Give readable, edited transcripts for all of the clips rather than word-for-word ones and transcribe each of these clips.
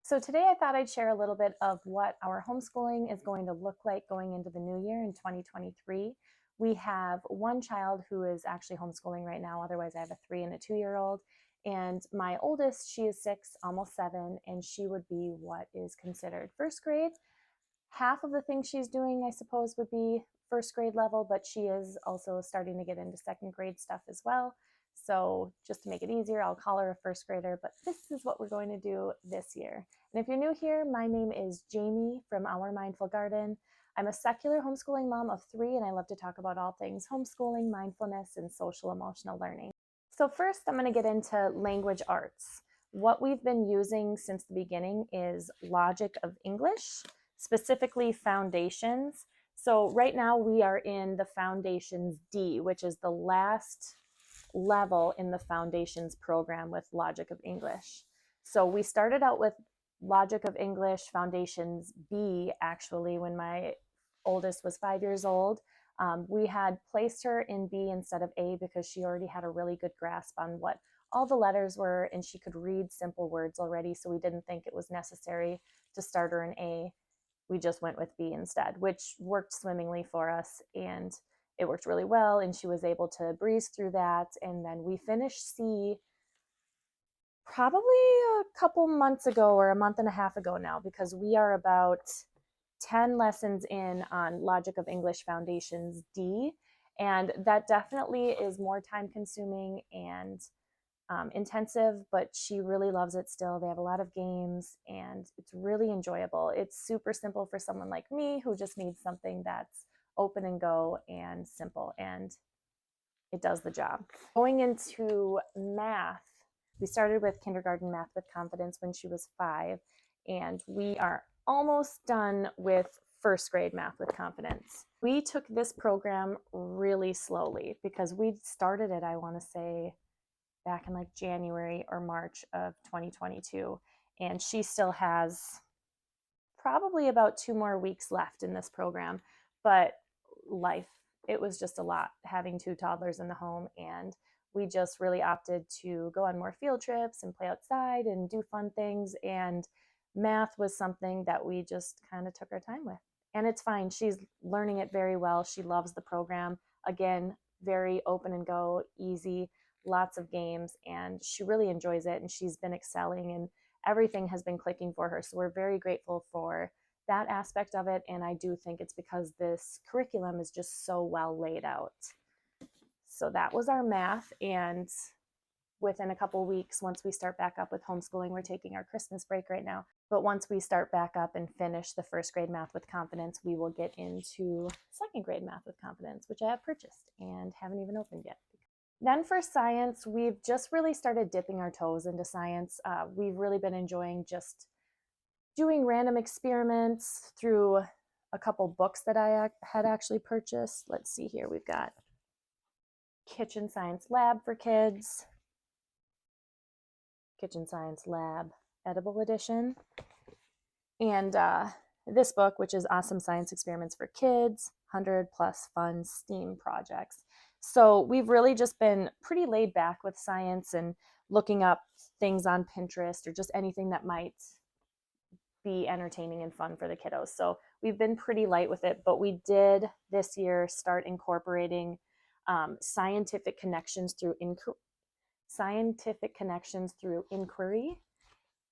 So today I thought I'd share a little bit of what our homeschooling is going to look like going into the new year in 2023. We have one child who is actually homeschooling right now. Otherwise, I have a 3 and a 2-year-old. And my oldest, she is 6, almost 7, and she would be what is considered first grade. Half of the things she's doing, I suppose, would be first grade level, but she is also starting to get into second grade stuff as well. So just to make it easier, I'll call her a first grader, but this is what we're going to do this year. And if you're new here, my name is Jamie from Our Mindful Garden. I'm a secular homeschooling mom of 3, and I love to talk about all things homeschooling, mindfulness, and social emotional learning. So first, I'm going to get into language arts. What we've been using since the beginning is Logic of English, specifically foundations. So right now we are in the Foundations D, which is the last level in the Foundations program with Logic of English. So we started out with Logic of English Foundations B, actually, when my oldest was 5 years old. We had placed her in B instead of A because she already had a really good grasp on what all the letters were, and she could read simple words already, so we didn't think it was necessary to start her in A. We just went with B instead, which worked swimmingly for us, and it worked really well, and she was able to breeze through that. And then we finished C probably a couple months ago or a month and a half ago now, because we are about 10 lessons in on Logic of English Foundations D, and that definitely is more time consuming and intensive, but she really loves it still. They have a lot of games and it's really enjoyable. It's super simple for someone like me who just needs something that's open and go and simple, and it does the job. Going into math, we started with kindergarten math with confidence when she was 5, and we are almost done with first grade math with confidence. We took this program really slowly because we started it, I want to say, back in like January or March of 2022. And she still has probably about 2 more weeks left in this program. But life, it was just a lot having 2 toddlers in the home. And we just really opted to go on more field trips and play outside and do fun things. And math was something that we just kind of took our time with. And it's fine. She's learning it very well. She loves the program. Again, very open and go, easy, lots of games, and she really enjoys it, and she's been excelling, and everything has been clicking for her. So we're very grateful for that aspect of it, and I do think it's because this curriculum is just so well laid out. So that was our math, and within a couple weeks, once we start back up with homeschooling, we're taking our Christmas break right now, but once we start back up and finish the first grade math with confidence, we will get into second grade math with confidence, which I have purchased and haven't even opened yet. Then for science, we've just really started dipping our toes into science. We've really been enjoying just doing random experiments through a couple books that I had actually purchased. Let's see here. We've got Kitchen Science Lab for Kids, Kitchen Science Lab Edible Edition, and this book, which is Awesome Science Experiments for Kids, 100 plus fun STEAM projects. So we've really just been pretty laid back with science and looking up things on Pinterest or just anything that might be entertaining and fun for the kiddos. So we've been pretty light with it, but we did this year start incorporating scientific connections through inquiry.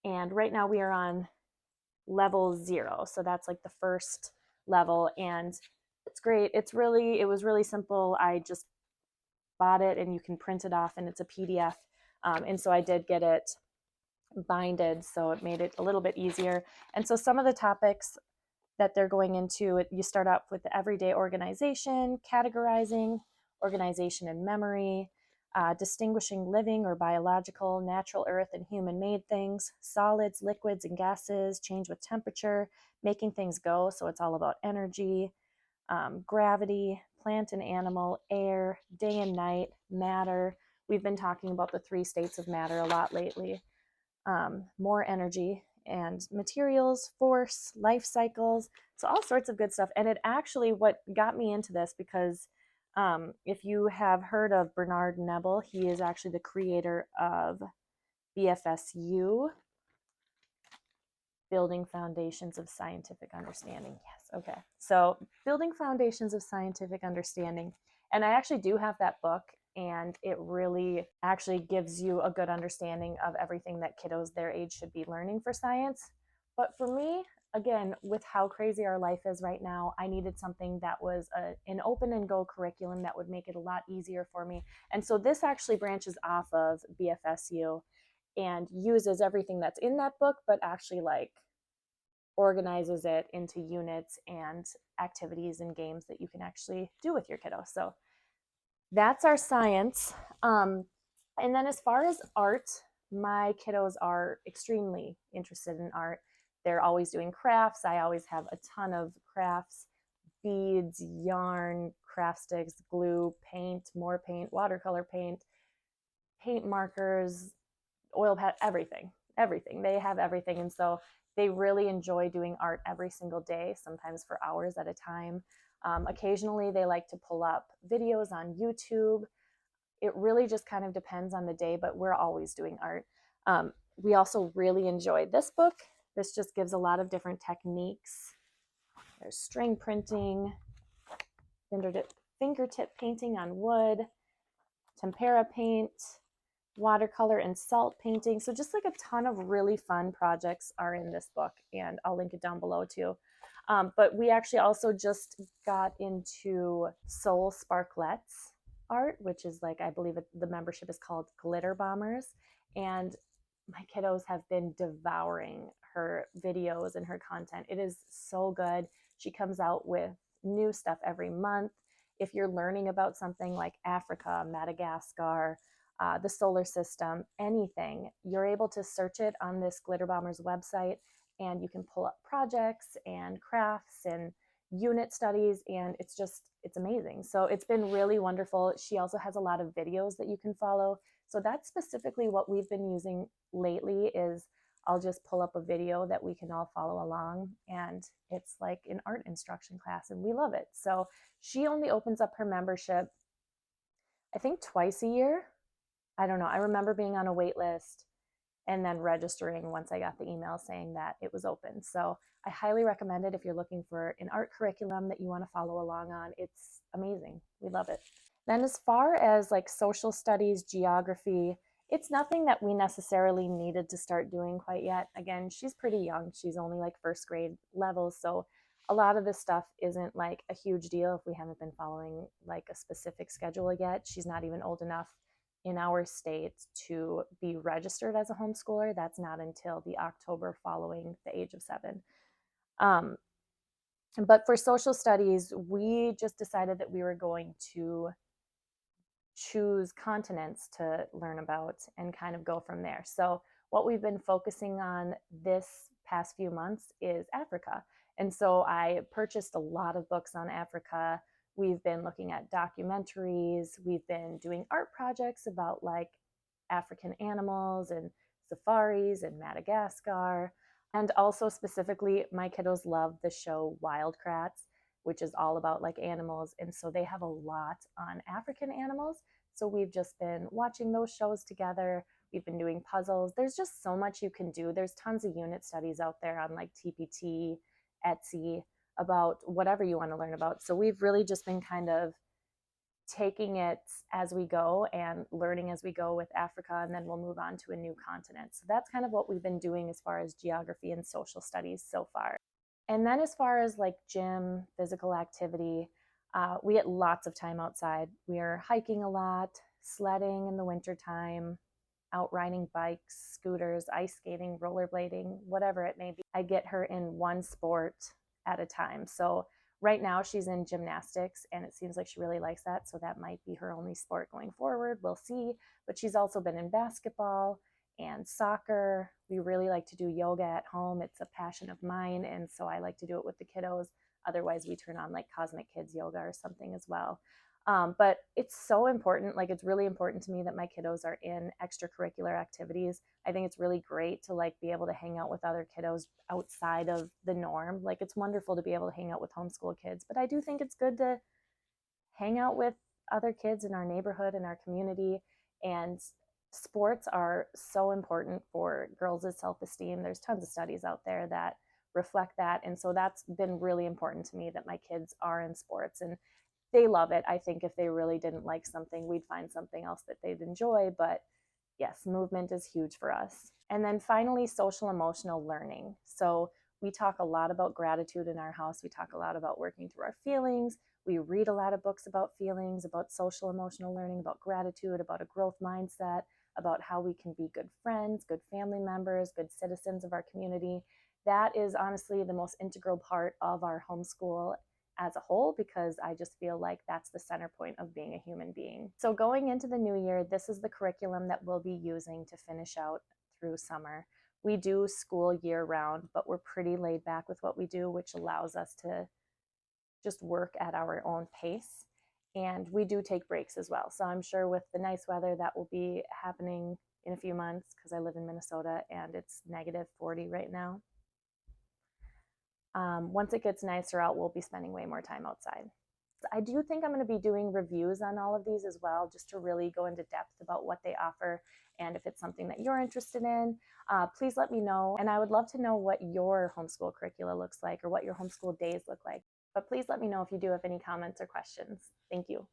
And right now we are on level 0. So that's like the first level, and it's great. It was really simple. I just bought it and you can print it off and it's a PDF. And so I did get it binded, so it made it a little bit easier. And so some of the topics that they're going into, you start off with the everyday organization, categorizing, organization and memory, distinguishing living or biological, natural earth and human-made things, solids, liquids, and gases, change with temperature, making things go, so it's all about energy, gravity, plant and animal, air, day and night, matter. We've been talking about the 3 states of matter a lot lately. More energy and materials, force, life cycles, so all sorts of good stuff. And it actually, what got me into this, because if you have heard of Bernard Nebel, he is actually the creator of BFSU. Building Foundations of Scientific Understanding. Yes, okay. So, Building Foundations of Scientific Understanding. And I actually do have that book, and it really actually gives you a good understanding of everything that kiddos their age should be learning for science. But for me, again, with how crazy our life is right now, I needed something that was an open and go curriculum that would make it a lot easier for me. And so this actually branches off of BFSU and uses everything that's in that book, but actually like organizes it into units and activities and games that you can actually do with your kiddo. So that's our science. And then as far as art, my kiddos are extremely interested in art. They're always doing crafts. I always have a ton of crafts, beads, yarn, craft sticks, glue, paint, more paint, watercolor paint, paint markers, oil pad, everything. They have everything. And so they really enjoy doing art every single day, sometimes for hours at a time. Occasionally, they like to pull up videos on YouTube. It really just kind of depends on the day, but we're always doing art. We also really enjoyed this book. This just gives a lot of different techniques. There's string printing, fingertip painting on wood, tempera paint, watercolor and salt painting. So just like a ton of really fun projects are in this book, and I'll link it down below too. But we actually also just got into Soul Sparklets art, which is like, I believe the membership is called Glitter Bombers. And my kiddos have been devouring her videos and her content. It is so good. She comes out with new stuff every month. If you're learning about something like Africa, Madagascar, the solar system, anything, you're able to search it on this Glitter Bombers website, and you can pull up projects and crafts and unit studies, and it's amazing. So it's been really wonderful. She also has a lot of videos that you can follow. So that's specifically what we've been using lately. Is I'll just pull up a video that we can all follow along, and it's like an art instruction class, and we love it. So she only opens up her membership, I think, twice a year. I don't know. I remember being on a wait list and then registering once I got the email saying that it was open. So I highly recommend it if you're looking for an art curriculum that you want to follow along on. It's amazing. We love it. Then as far as like social studies, geography, it's nothing that we necessarily needed to start doing quite yet. Again, she's pretty young. She's only like first grade level. So a lot of this stuff isn't like a huge deal if we haven't been following like a specific schedule yet. She's not even old enough in our state to be registered as a homeschooler. That's not until the October following the age of 7. But for social studies, we just decided that we were going to choose continents to learn about and kind of go from there. So what we've been focusing on this past few months is Africa. And so I purchased a lot of books on Africa. We've been looking at documentaries. We've been doing art projects about like African animals and safaris in Madagascar. And also specifically, my kiddos love the show Wild Kratts, which is all about like animals. And so they have a lot on African animals. So we've just been watching those shows together. We've been doing puzzles. There's just so much you can do. There's tons of unit studies out there on like TPT, Etsy, about whatever you want to learn about. So we've really just been kind of taking it as we go and learning as we go with Africa, and then we'll move on to a new continent. So that's kind of what we've been doing as far as geography and social studies so far. And then as far as like gym, physical activity, we get lots of time outside. We are hiking a lot, sledding in the wintertime, out riding bikes, scooters, ice skating, rollerblading, whatever it may be. I get her in one sport at a time. So right now she's in gymnastics, and it seems like she really likes that. So that might be her only sport going forward. We'll see. But she's also been in basketball and soccer. We really like to do yoga at home. It's a passion of mine, and so I like to do it with the kiddos. Otherwise, we turn on like Cosmic Kids yoga or something as well. But it's so important. Like, it's really important to me that my kiddos are in extracurricular activities. I think it's really great to like be able to hang out with other kiddos outside of the norm. Like, it's wonderful to be able to hang out with homeschool kids, but I do think it's good to hang out with other kids in our neighborhood, in our community. And Sports are so important for girls' self-esteem. There's tons of studies out there that reflect that. And so that's been really important to me that my kids are in sports and they love it. I think if they really didn't like something, we'd find something else that they'd enjoy. But yes, movement is huge for us. And then finally, social emotional learning. So we talk a lot about gratitude in our house. We talk a lot about working through our feelings. We read a lot of books about feelings, about social emotional learning, about gratitude, about a growth mindset, about how we can be good friends, good family members, good citizens of our community. That is honestly the most integral part of our homeschool as a whole, because I just feel like that's the center point of being a human being. So going into the new year, this is the curriculum that we'll be using to finish out through summer. We do school year round, but we're pretty laid back with what we do, which allows us to just work at our own pace. And we do take breaks as well. So I'm sure with the nice weather that will be happening in a few months, because I live in Minnesota and it's -40 right now. Once it gets nicer out, we'll be spending way more time outside. I do think I'm going to be doing reviews on all of these as well, just to really go into depth about what they offer. And if it's something that you're interested in, please let me know. And I would love to know what your homeschool curricula looks like or what your homeschool days look like. But please let me know if you do have any comments or questions. Thank you.